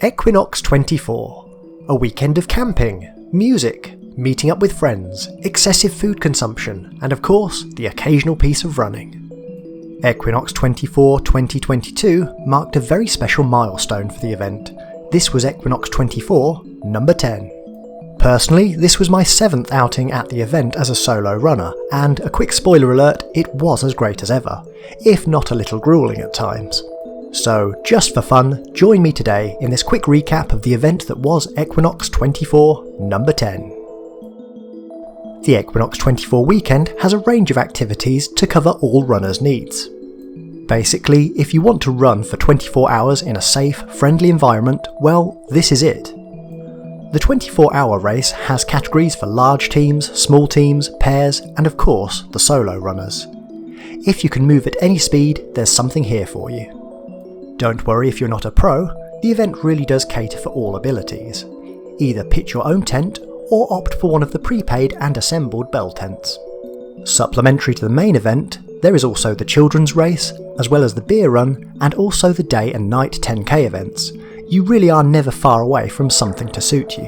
Equinox 24. A weekend of camping, music, meeting up with friends, excessive food consumption, and of course, the occasional piece of running. Equinox 24 2022 marked a very special milestone for the event. This was Equinox 24, number 10. Personally, this was my 7th outing at the event as a solo runner, and a quick spoiler alert, it was as great as ever, if not a little gruelling at times. So, just for fun, join me today in this quick recap of the event that was Equinox 24, number 10. The Equinox 24 weekend has a range of activities to cover all runners' needs. Basically, if you want to run for 24 hours in a safe, friendly environment, well, this is it. The 24-hour race has categories for large teams, small teams, pairs, and of course, the solo runners. If you can move at any speed, there's something here for you. Don't worry if you're not a pro, the event really does cater for all abilities. Either pitch your own tent, or opt for one of the prepaid and assembled bell tents. Supplementary to the main event, there is also the children's race, as well as the beer run, and also the day and night 10k events. You really are never far away from something to suit you.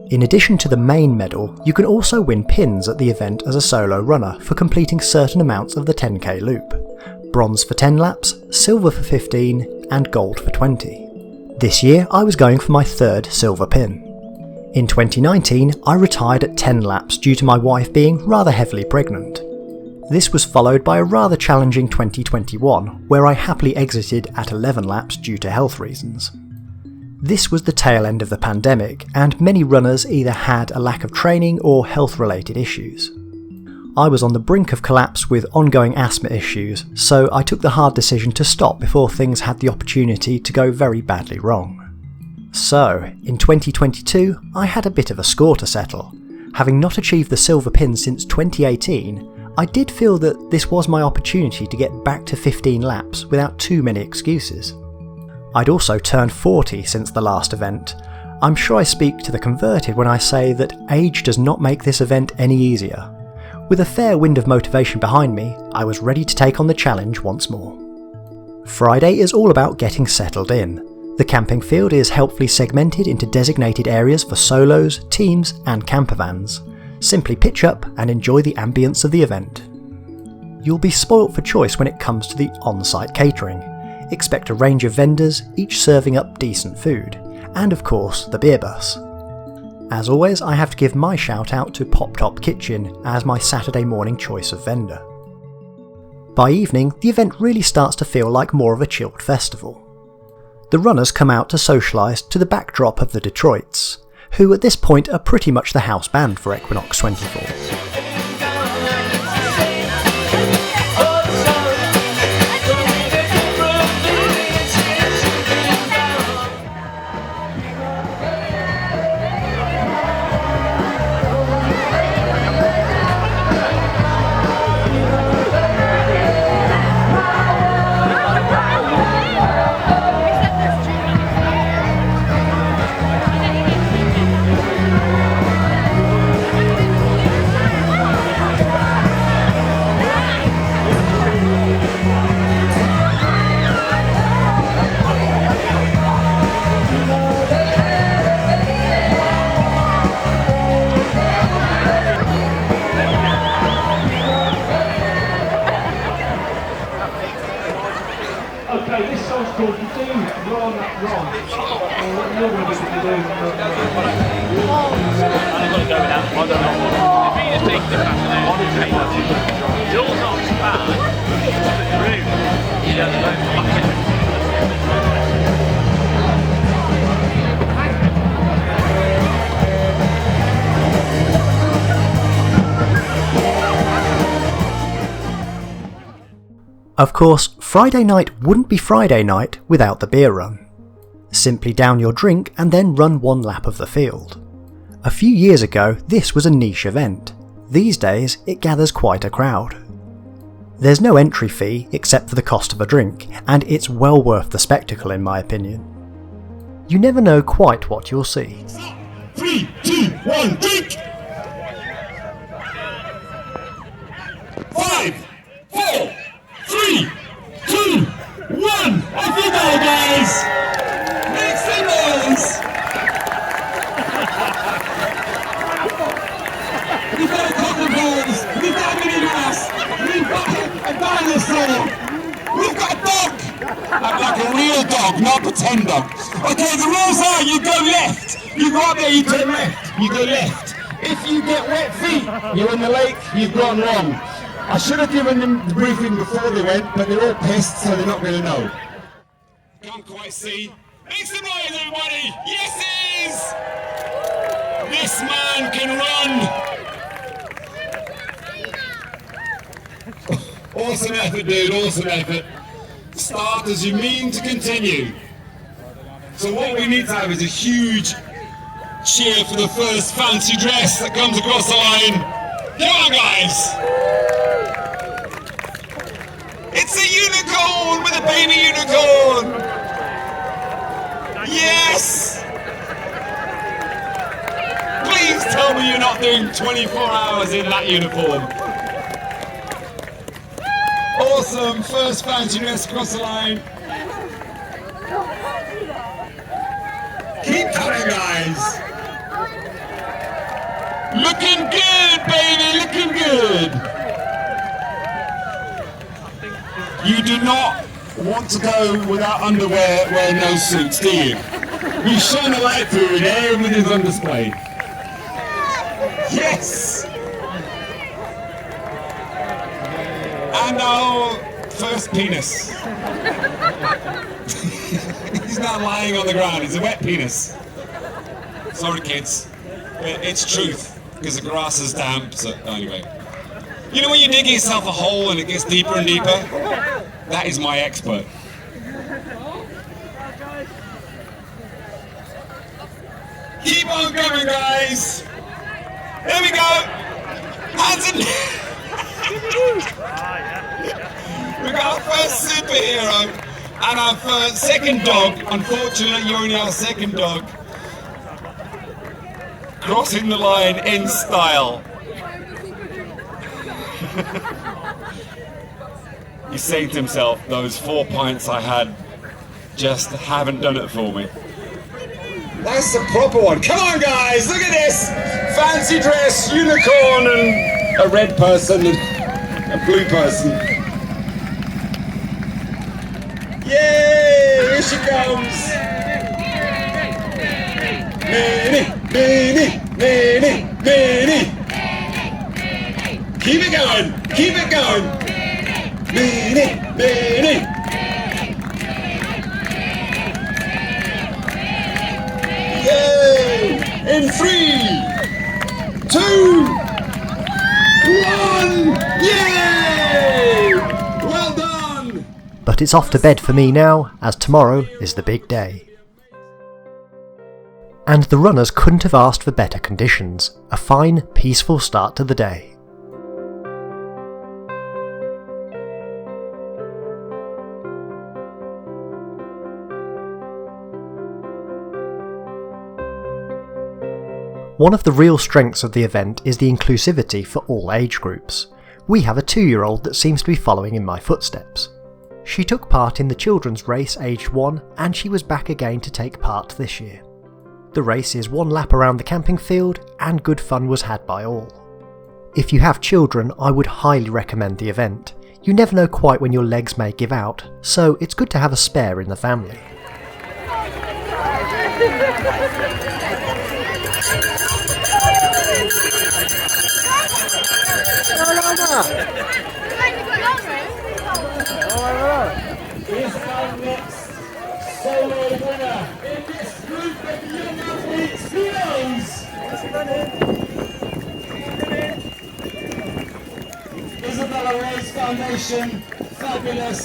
In addition to the main medal, you can also win pins at the event as a solo runner for completing certain amounts of the 10k loop. Bronze for 10 laps, silver for 15, and gold for 20. This year I was going for my 3rd silver pin. In 2019, I retired at 10 laps due to my wife being rather heavily pregnant. This was followed by a rather challenging 2021, where I happily exited at 11 laps due to health reasons. This was the tail end of the pandemic, and many runners either had a lack of training or health-related issues. I was on the brink of collapse with ongoing asthma issues, so I took the hard decision to stop before things had the opportunity to go very badly wrong. So, in 2022, I had a bit of a score to settle. Having not achieved the silver pin since 2018, I did feel that this was my opportunity to get back to 15 laps without too many excuses. I'd also turned 40 since the last event. I'm sure I speak to the converted when I say that age does not make this event any easier. With a fair wind of motivation behind me, I was ready to take on the challenge once more. Friday is all about getting settled in. The camping field is helpfully segmented into designated areas for solos, teams, and campervans. Simply pitch up and enjoy the ambience of the event. You'll be spoilt for choice when it comes to the on-site catering. Expect a range of vendors, each serving up decent food, and of course the beer bus. As always, I have to give my shout out to Pop Top Kitchen as my Saturday morning choice of vendor. By evening, the event really starts to feel like more of a chilled festival. The runners come out to socialise to the backdrop of the Detroits, who at this point are pretty much the house band for Equinox 24. Okay, this song's called You Do Run Wrong. You're going to be doing Run Wrong. I'm going to go with that. I don't know. If he just takes the fashion, it's all not bad. It's rude. Of course, Friday night wouldn't be Friday night without the beer run. Simply down your drink and then run one lap of the field. A few years ago, this was a niche event. These days, it gathers quite a crowd. There's no entry fee except for the cost of a drink, and it's well worth the spectacle in my opinion. You never know quite what you'll see. 3, 2, 1, drink! 5, 4, 3, 2, 1, off you go, guys! Next dog, not pretend dog. Okay, the rules are you go left. You go up there, you go left. You go left. If you get wet feet, you're in the lake, you've gone wrong. I should have given them the briefing before they went, but they're all pissed, so they're not going to know. Can't quite see. Make some noise, everybody! Yes, he is! This man can run! Awesome effort, dude, awesome effort. Starters, you mean to continue. So what we need to have is a huge cheer for the first fancy dress that comes across the line. Come on, guys! It's a unicorn with a baby unicorn! Yes! Please tell me you're not doing 24 hours in that uniform. Awesome, first fancy dress across the line. Keep coming, guys. Looking good, baby, looking good. You do not want to go without underwear, wearing no suits, do you? You shine a light through it, everything's on display. Yes! And our first penis. He's not lying on the ground, it's a wet penis. Sorry kids, it's truth, because the grass is damp, so anyway. You know when you dig yourself a hole and it gets deeper and deeper? That is my expert. Keep on going, guys! There we go! Hands in... We've got our first superhero and our first second dog. Unfortunately, you're only our second dog. Crossing the line in style. He's saying to himself, those 4 pints I had just haven't done it for me. That's the proper one. Come on, guys, look at this. Fancy dress, unicorn, and a red person and a blue person. Yay! Here she comes. Minnie, Minnie, Minnie, Minnie. Keep it going. Keep it going. Minnie, Minnie. Yay! In 3, 2, 1. Yay! Well done. But it's off to bed for me now, as tomorrow is the big day. And the runners couldn't have asked for better conditions. A fine, peaceful start to the day. One of the real strengths of the event is the inclusivity for all age groups. We have a 2-year-old that seems to be following in my footsteps. She took part in the children's race aged 1 and she was back again to take part this year. The race is 1 lap around the camping field and good fun was had by all. If you have children, I would highly recommend the event. You never know quite when your legs may give out, so it's good to have a spare in the family. Here's our next solo winner in this group of young athletes. Heroes! Isabella Rose Foundation, fabulous.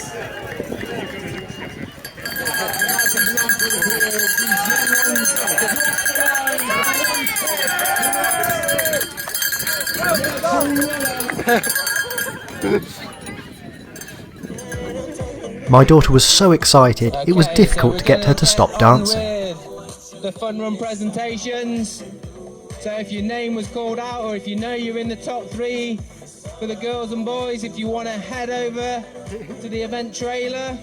My daughter was so excited, it was difficult to get her to stop dancing. The fun run presentations. So if your name was called out or if you know you're in the top 3 for the girls and boys, if you want to head over to the event trailer,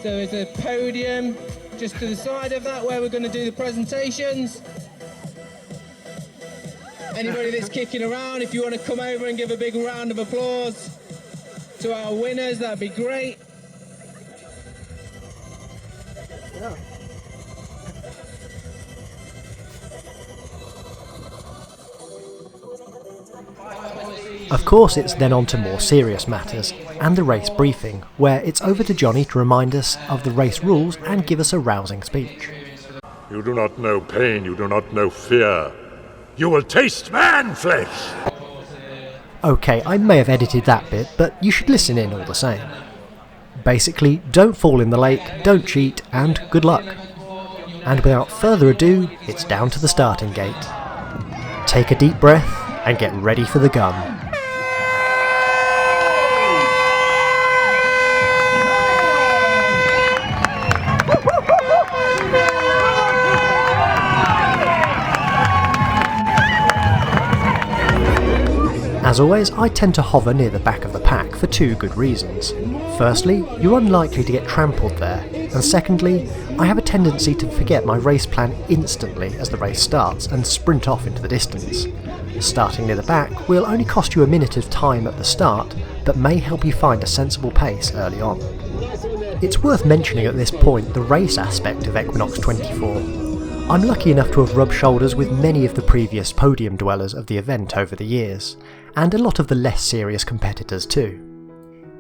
so there's a podium just to the side of that where we're going to do the presentations. Anybody that's kicking around, if you want to come over and give a big round of applause to our winners, that'd be great. Of course, it's then on to more serious matters, and the race briefing, where it's over to Johnny to remind us of the race rules and give us a rousing speech. You do not know pain, you do not know fear. You will taste man flesh! Okay, I may have edited that bit, but you should listen in all the same. Basically, don't fall in the lake, don't cheat, and good luck. And without further ado, it's down to the starting gate. Take a deep breath and get ready for the gun. As always, I tend to hover near the back of the pack for two good reasons. Firstly, you're unlikely to get trampled there, and secondly, I have a tendency to forget my race plan instantly as the race starts and sprint off into the distance. Starting near the back will only cost you a minute of time at the start, but may help you find a sensible pace early on. It's worth mentioning at this point the race aspect of Equinox 24. I'm lucky enough to have rubbed shoulders with many of the previous podium dwellers of the event over the years, and a lot of the less serious competitors too.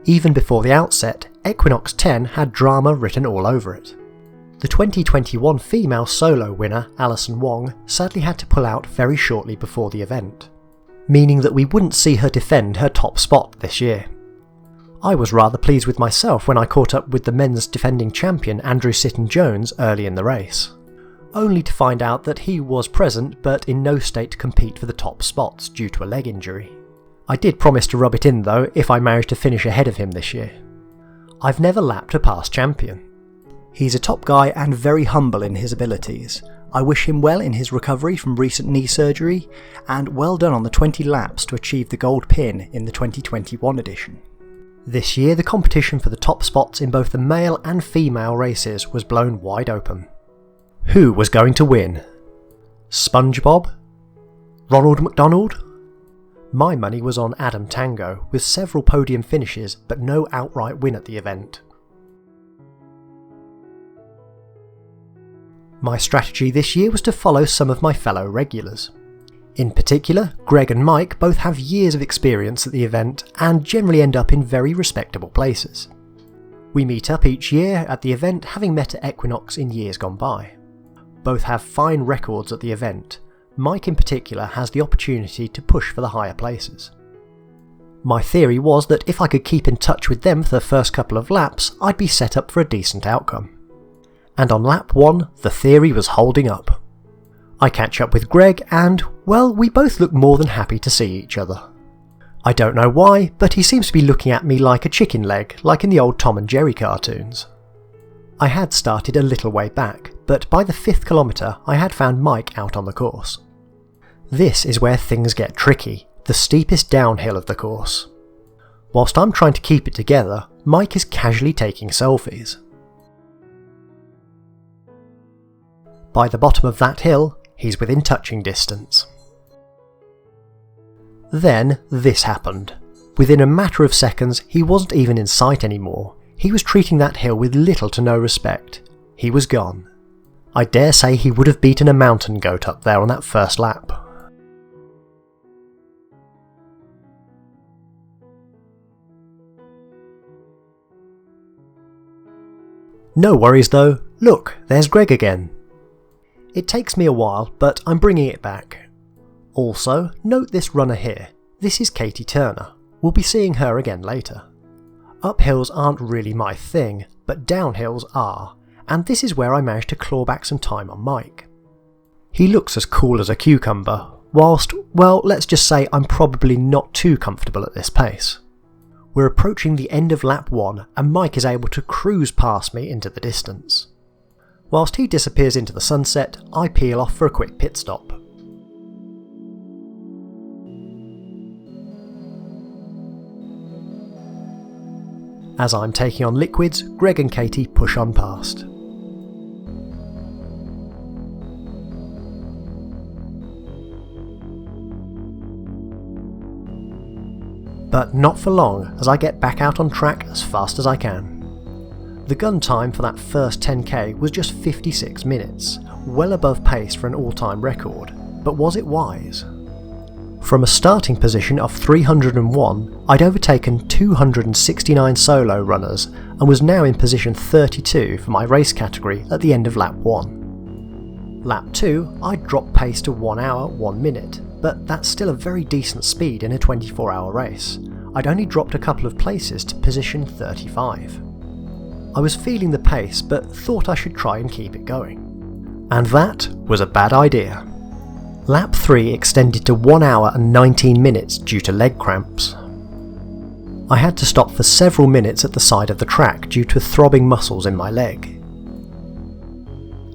Even before the outset, Equinox 10 had drama written all over it. The 2021 female solo winner, Alison Wong, sadly had to pull out very shortly before the event, meaning that we wouldn't see her defend her top spot this year. I was rather pleased with myself when I caught up with the men's defending champion Andrew Sitton-Jones early in the race, only to find out that he was present but in no state to compete for the top spots due to a leg injury. I did promise to rub it in though if I managed to finish ahead of him this year. I've never lapped a past champion. He's a top guy and very humble in his abilities. I wish him well in his recovery from recent knee surgery, and well done on the 20 laps to achieve the gold pin in the 2021 edition. This year the competition for the top spots in both the male and female races was blown wide open. Who was going to win? SpongeBob? Ronald McDonald? My money was on Adam Tango, with several podium finishes but no outright win at the event. My strategy this year was to follow some of my fellow regulars. In particular, Greg and Mike both have years of experience at the event and generally end up in very respectable places. We meet up each year at the event, having met at Equinox in years gone by. Both have fine records at the event. Mike in particular has the opportunity to push for the higher places. My theory was that if I could keep in touch with them for the first couple of laps, I'd be set up for a decent outcome. And on lap 1, the theory was holding up. I catch up with Greg and, well, we both look more than happy to see each other. I don't know why, but he seems to be looking at me like a chicken leg, like in the old Tom and Jerry cartoons. I had started a little way back, but by the 5th kilometre I had found Mike out on the course. This is where things get tricky, the steepest downhill of the course. Whilst I'm trying to keep it together, Mike is casually taking selfies. By the bottom of that hill, he's within touching distance. Then this happened. Within a matter of seconds, he wasn't even in sight anymore. He was treating that hill with little to no respect. He was gone. I dare say he would have beaten a mountain goat up there on that first lap. No worries though, look, there's Greg again. It takes me a while, but I'm bringing it back. Also, note this runner here. This is Katie Turner. We'll be seeing her again later. Uphills aren't really my thing, but downhills are, and this is where I managed to claw back some time on Mike. He looks as cool as a cucumber, whilst, well, let's just say I'm probably not too comfortable at this pace. We're approaching the end of lap 1 and Mike is able to cruise past me into the distance. Whilst he disappears into the sunset, I peel off for a quick pit stop. As I'm taking on liquids, Greg and Katie push on past. But not for long, as I get back out on track as fast as I can. The gun time for that first 10k was just 56 minutes, well above pace for an all-time record, but was it wise? From a starting position of 301, I'd overtaken 269 solo runners and was now in position 32 for my race category at the end of lap 1. Lap 2, I'd dropped pace to 1 hour 1 minute, but that's still a very decent speed in a 24-hour race. I'd only dropped a couple of places to position 35. I was feeling the pace but thought I should try and keep it going. And that was a bad idea. Lap 3 extended to 1 hour and 19 minutes due to leg cramps. I had to stop for several minutes at the side of the track due to throbbing muscles in my leg.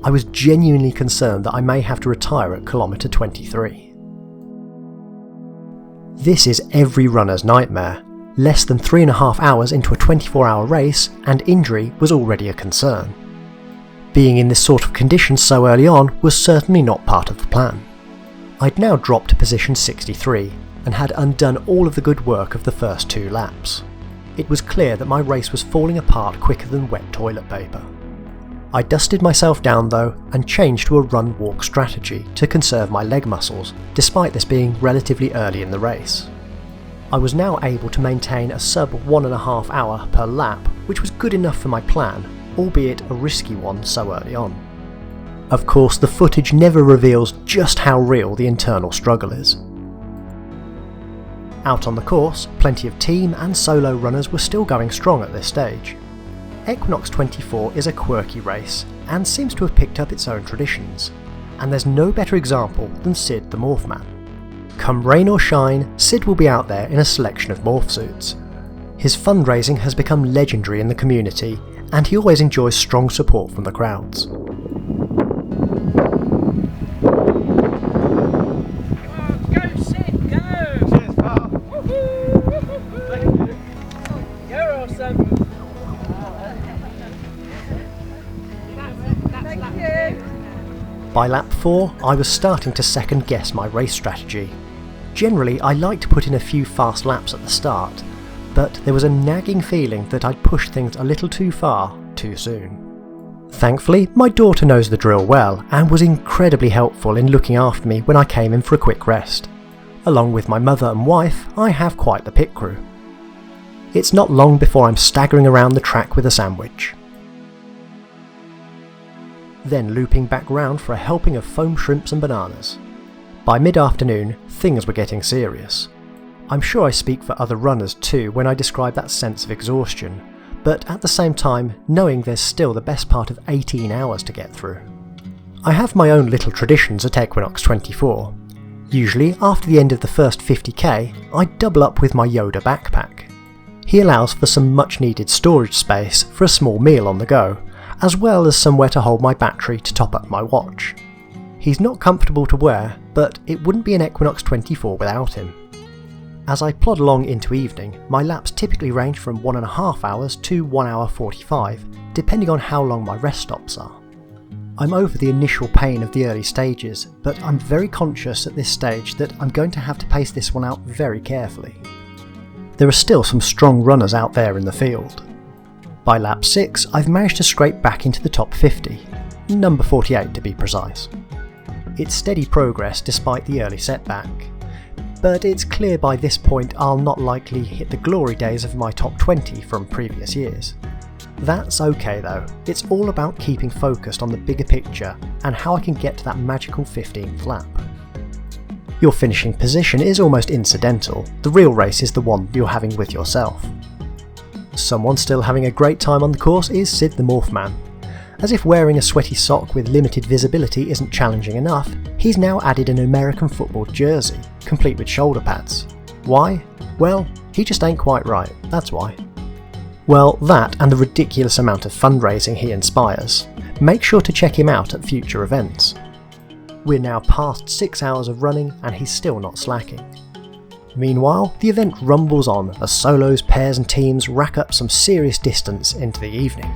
I was genuinely concerned that I may have to retire at kilometre 23. This is every runner's nightmare. Less than 3.5 hours into a 24-hour race and injury was already a concern. Being in this sort of condition so early on was certainly not part of the plan. I'd now dropped to position 63 and had undone all of the good work of the first 2 laps. It was clear that my race was falling apart quicker than wet toilet paper. I dusted myself down though and changed to a run-walk strategy to conserve my leg muscles, despite this being relatively early in the race. I was now able to maintain a sub 1.5 hour per lap, which was good enough for my plan, albeit a risky one so early on. Of course, the footage never reveals just how real the internal struggle is. Out on the course, plenty of team and solo runners were still going strong at this stage. Equinox 24 is a quirky race and seems to have picked up its own traditions, and there's no better example than Sid the Morphman. Come rain or shine, Sid will be out there in a selection of morph suits. His fundraising has become legendary in the community, and he always enjoys strong support from the crowds. By lap 4, I was starting to second guess my race strategy. Generally, I like to put in a few fast laps at the start, but there was a nagging feeling that I'd pushed things a little too far, too soon. Thankfully, my daughter knows the drill well and was incredibly helpful in looking after me when I came in for a quick rest. Along with my mother and wife, I have quite the pit crew. It's not long before I'm staggering around the track with a sandwich. Then looping back round for a helping of foam shrimps and bananas. By mid-afternoon, things were getting serious. I'm sure I speak for other runners too when I describe that sense of exhaustion, but at the same time knowing there's still the best part of 18 hours to get through. I have my own little traditions at Equinox 24. Usually after the end of the first 50k, I double up with my Yoda backpack. He allows for some much needed storage space for a small meal on the go, as well as somewhere to hold my battery to top up my watch. He's not comfortable to wear, but it wouldn't be an Equinox 24 without him. As I plod along into evening, my laps typically range from 1.5 hours to 1 hour 45, depending on how long my rest stops are. I'm over the initial pain of the early stages, but I'm very conscious at this stage that I'm going to have to pace this one out very carefully. There are still some strong runners out there in the field. By lap 6, I've managed to scrape back into the top 50, number 48 to be precise. It's steady progress despite the early setback, but it's clear by this point I'll not likely hit the glory days of my top 20 from previous years. That's okay though, it's all about keeping focused on the bigger picture and how I can get to that magical 15th lap. Your finishing position is almost incidental, the real race is the one you're having with yourself. Someone still having a great time on the course is Sid the Morphman. As if wearing a sweaty sock with limited visibility isn't challenging enough, he's now added an American football jersey, complete with shoulder pads. Why? Well, he just ain't quite right, that's why. Well, that and the ridiculous amount of fundraising he inspires. Make sure to check him out at future events. We're now past 6 hours of running and he's still not slacking. Meanwhile, the event rumbles on as solos, pairs and teams rack up some serious distance into the evening.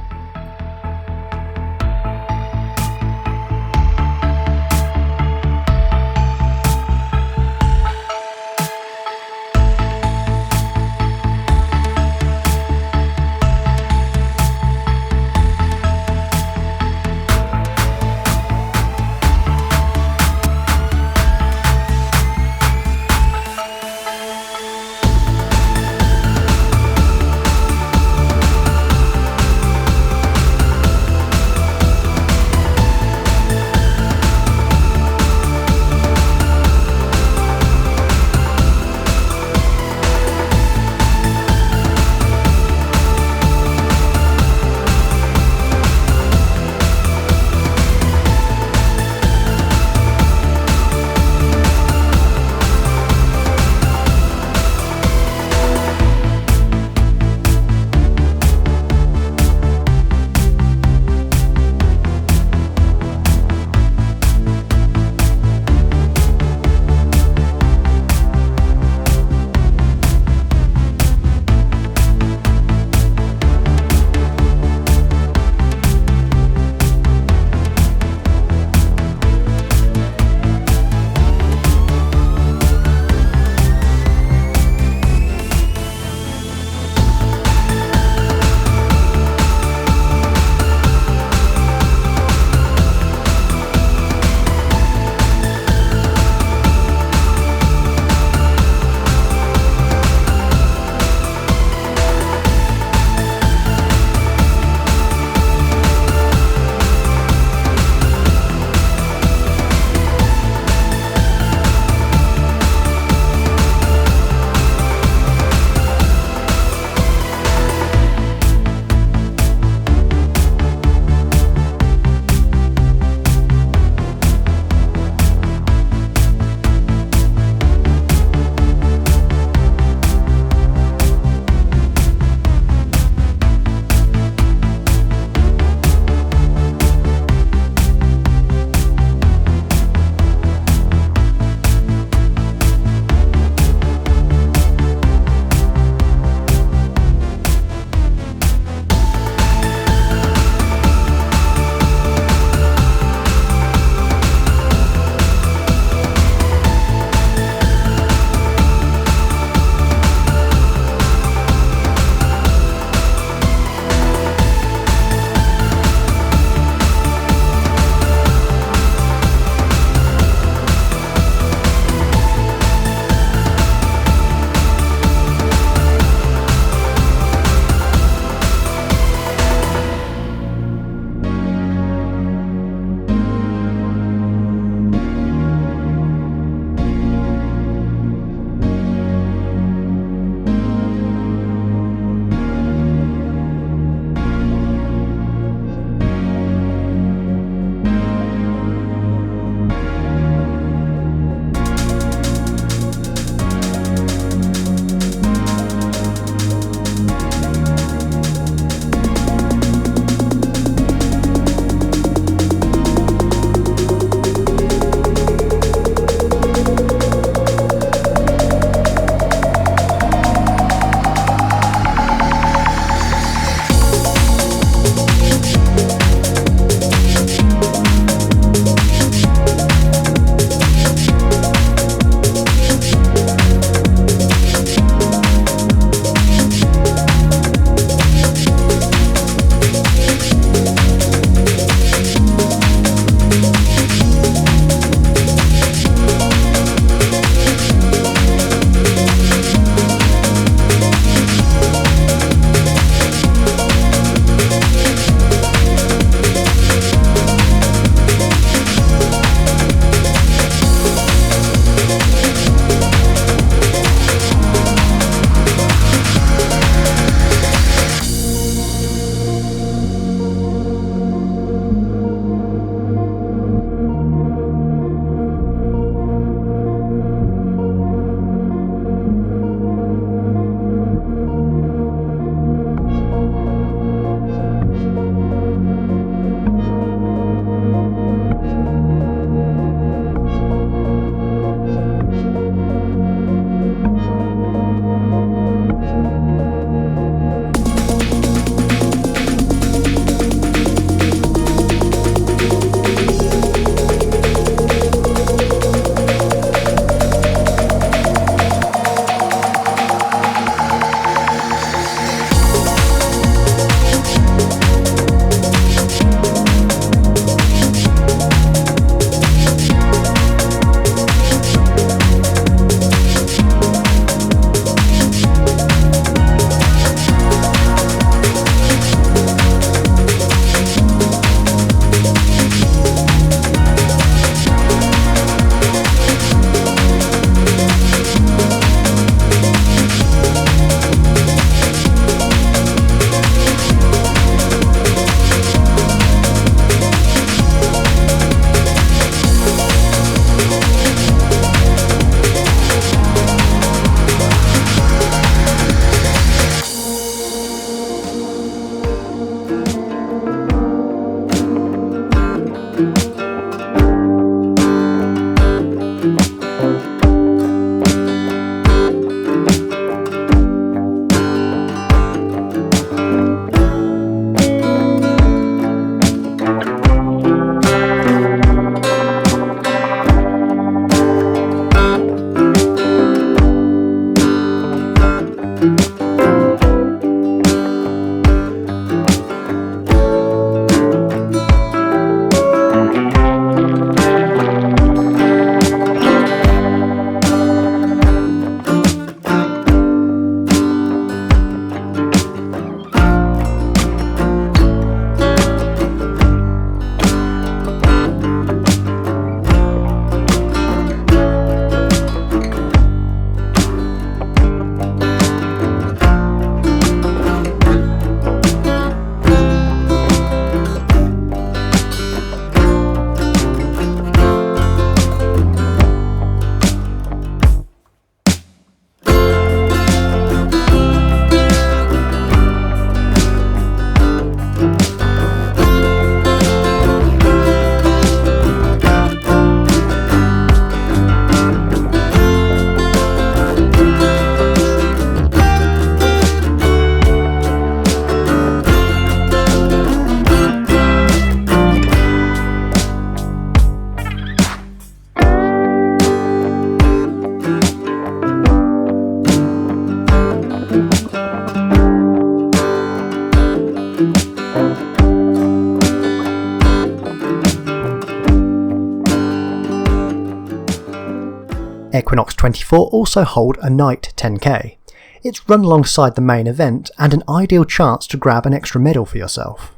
Equinox 24 also hold a night 10k. It's run alongside the main event and an ideal chance to grab an extra medal for yourself.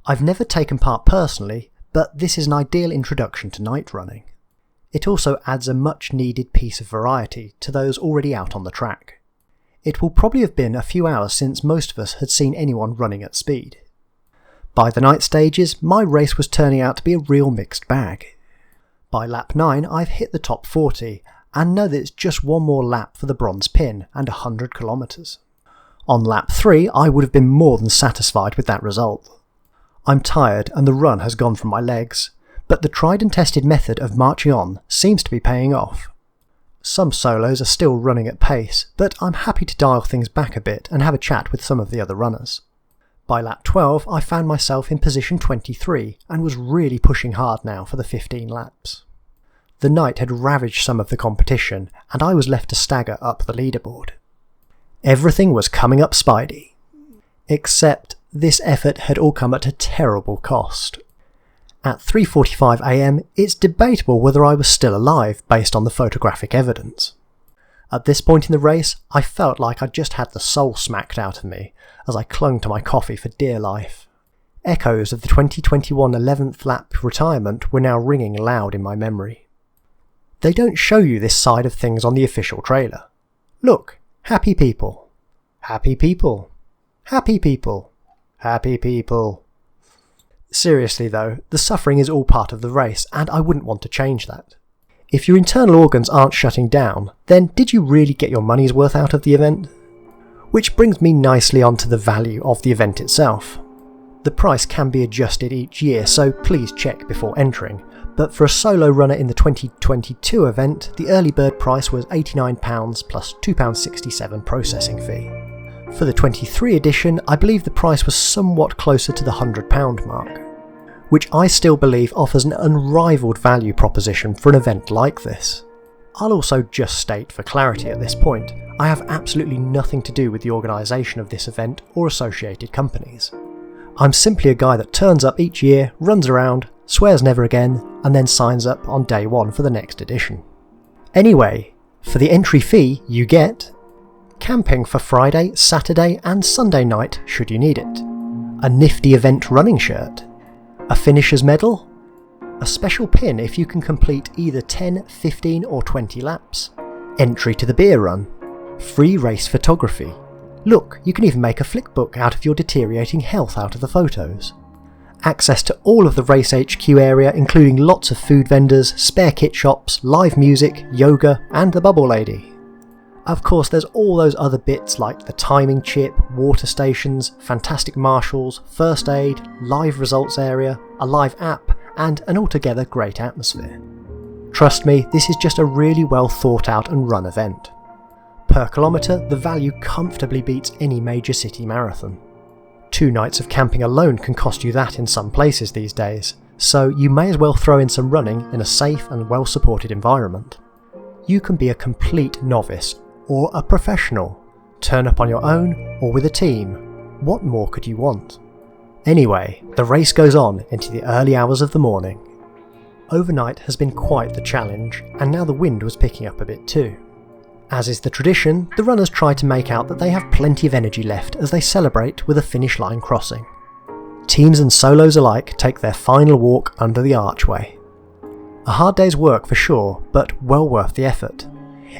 I've never taken part personally, but this is an ideal introduction to night running. It also adds a much needed piece of variety to those already out on the track. It will probably have been a few hours since most of us had seen anyone running at speed. By the night stages, my race was turning out to be a real mixed bag. By lap 9 I've hit the top 40 and know that it's just one more lap for the bronze pin and 100 kilometres. On lap 3 I would have been more than satisfied with that result. I'm tired and the run has gone from my legs, but the tried and tested method of marching on seems to be paying off. Some solos are still running at pace, but I'm happy to dial things back a bit and have a chat with some of the other runners. By lap 12 I found myself in position 23 and was really pushing hard now for the 15 laps. The night had ravaged some of the competition and I was left to stagger up the leaderboard. Everything was coming up Spidey. Except this effort had all come at a terrible cost. At 3:45 AM it's debatable whether I was still alive based on the photographic evidence. At this point in the race I felt like I'd just had the soul smacked out of me as I clung to my coffee for dear life. Echoes of the 2021 11th lap retirement were now ringing loud in my memory. They don't show you this side of things on the official trailer. Look, happy people. Happy people. Happy people. Happy people. Seriously though, the suffering is all part of the race and I wouldn't want to change that. If your internal organs aren't shutting down, then did you really get your money's worth out of the event? Which brings me nicely onto the value of the event itself. The price can be adjusted each year, so please check before entering, but for a solo runner in the 2022 event, the early bird price was £89 plus £2.67 processing fee. For the 23 edition, I believe the price was somewhat closer to the £100 mark, which I still believe offers an unrivaled value proposition for an event like this. I'll also just state for clarity at this point, I have absolutely nothing to do with the organisation of this event or associated companies. I'm simply a guy that turns up each year, runs around, swears never again, and then signs up on day one for the next edition. Anyway, for the entry fee you get camping for Friday, Saturday and Sunday night should you need it, a nifty event running shirt, a finisher's medal, a special pin if you can complete either 10, 15 or 20 laps, entry to the beer run, free race photography. Look, you can even make a flickbook out of your deteriorating health out of the photos. Access to all of the Race HQ area including lots of food vendors, spare kit shops, live music, yoga and the bubble lady. Of course there's all those other bits like the timing chip, water stations, fantastic marshals, first aid, live results area, a live app and an altogether great atmosphere. Trust me, this is just a really well thought out and run event. Per kilometre, the value comfortably beats any major city marathon. 2 nights of camping alone can cost you that in some places these days, so you may as well throw in some running in a safe and well supported environment. You can be a complete novice or a professional, Turn up on your own or with a team. What more could you want? Anyway, the race goes on into the early hours of the morning. Overnight has been quite the challenge, and now the wind was picking up a bit too. As is the tradition, the runners try to make out that they have plenty of energy left as they celebrate with a finish line crossing. Teams and solos alike take their final walk under the archway. A hard day's work for sure, but well worth the effort.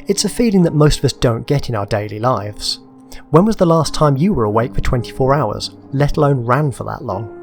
It's a feeling that most of us don't get in our daily lives. When was the last time you were awake for 24 hours, let alone ran for that long?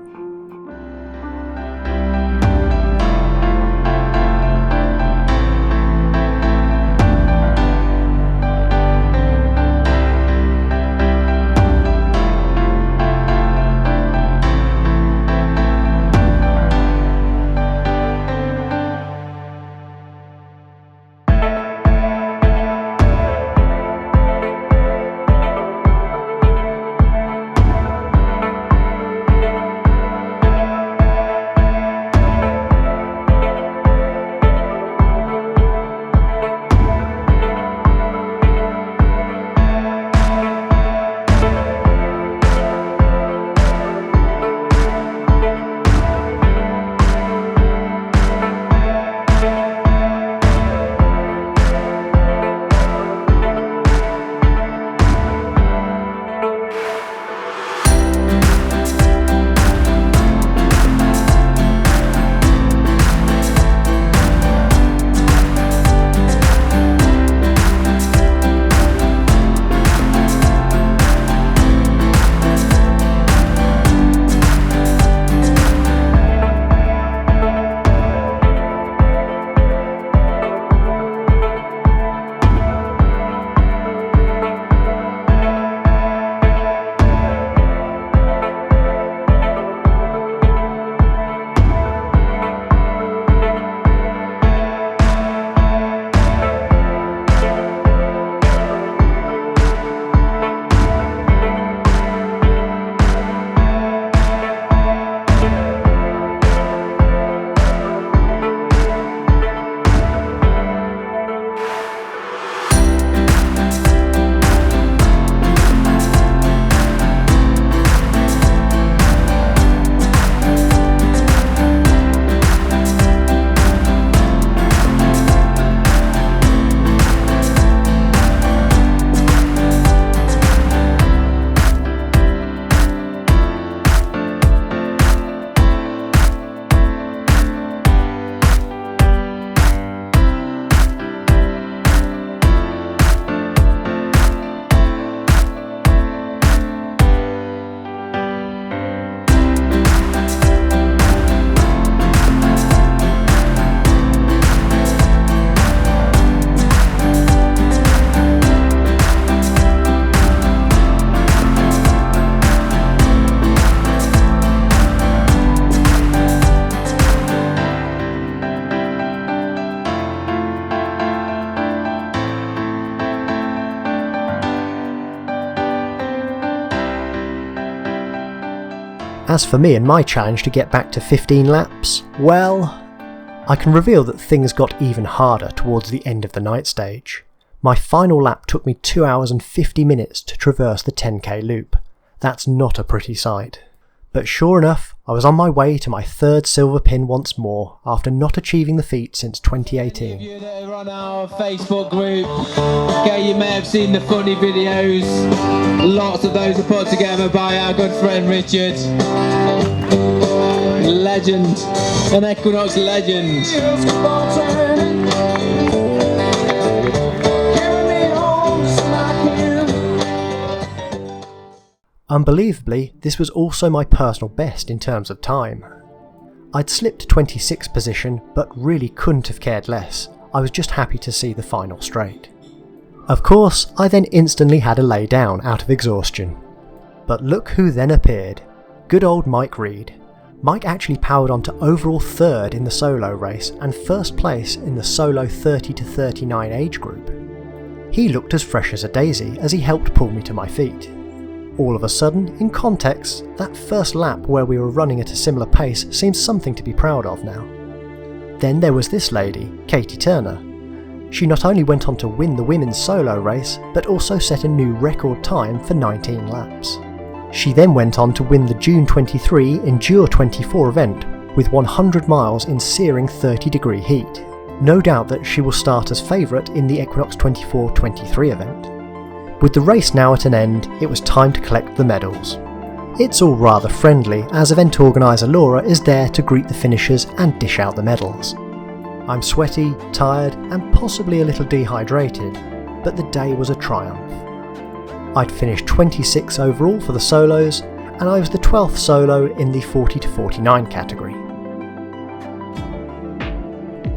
As for me and my challenge to get back to 15 laps, well, I can reveal that things got even harder towards the end of the night stage. My final lap took me 2 hours and 50 minutes to traverse the 10k loop. That's not a pretty sight. But sure enough, I was on my way to my third silver pin once more after not achieving the feat since 2018. Any of you that are on our Facebook group, okay, you may have seen the funny videos. Lots of those are put together by our good friend Richard. Legend, an Equinox legend. Unbelievably, this was also my personal best in terms of time. I'd slipped 26th position, but really couldn't have cared less. I was just happy to see the final straight. Of course, I then instantly had a lay down out of exhaustion. But look who then appeared. Good old Mike Reed. Mike actually powered on to overall third in the solo race and first place in the solo 30 to 39 age group. He looked as fresh as a daisy as he helped pull me to my feet. All of a sudden, in context, that first lap where we were running at a similar pace seems something to be proud of now. Then there was this lady, Katie Turner. She not only went on to win the women's solo race, but also set a new record time for 19 laps. She then went on to win the June 23 Endure 24 event with 100 miles in searing 30-degree heat. No doubt that she will start as favourite in the Equinox 24-23 event. With the race now at an end, it was time to collect the medals. It's all rather friendly, as event organiser Laura is there to greet the finishers and dish out the medals. I'm sweaty, tired and possibly a little dehydrated, but the day was a triumph. I'd finished 26 overall for the solos, and I was the 12th solo in the 40 to 49 category.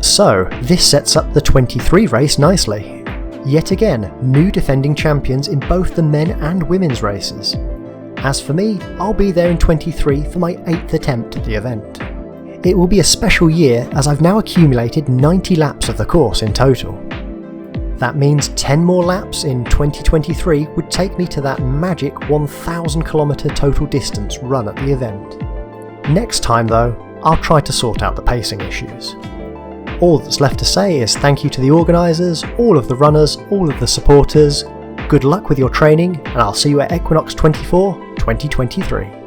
So this sets up the 23 race nicely. Yet again, new defending champions in both the men and women's races. As for me, I'll be there in 23 for my 8th attempt at the event. It will be a special year as I've now accumulated 90 laps of the course in total. That means 10 more laps in 2023 would take me to that magic 1,000 km total distance run at the event. Next time though, I'll try to sort out the pacing issues. All that's left to say is thank you to the organisers, all of the runners, all of the supporters. Good luck with your training, and I'll see you at Equinox 24 2023.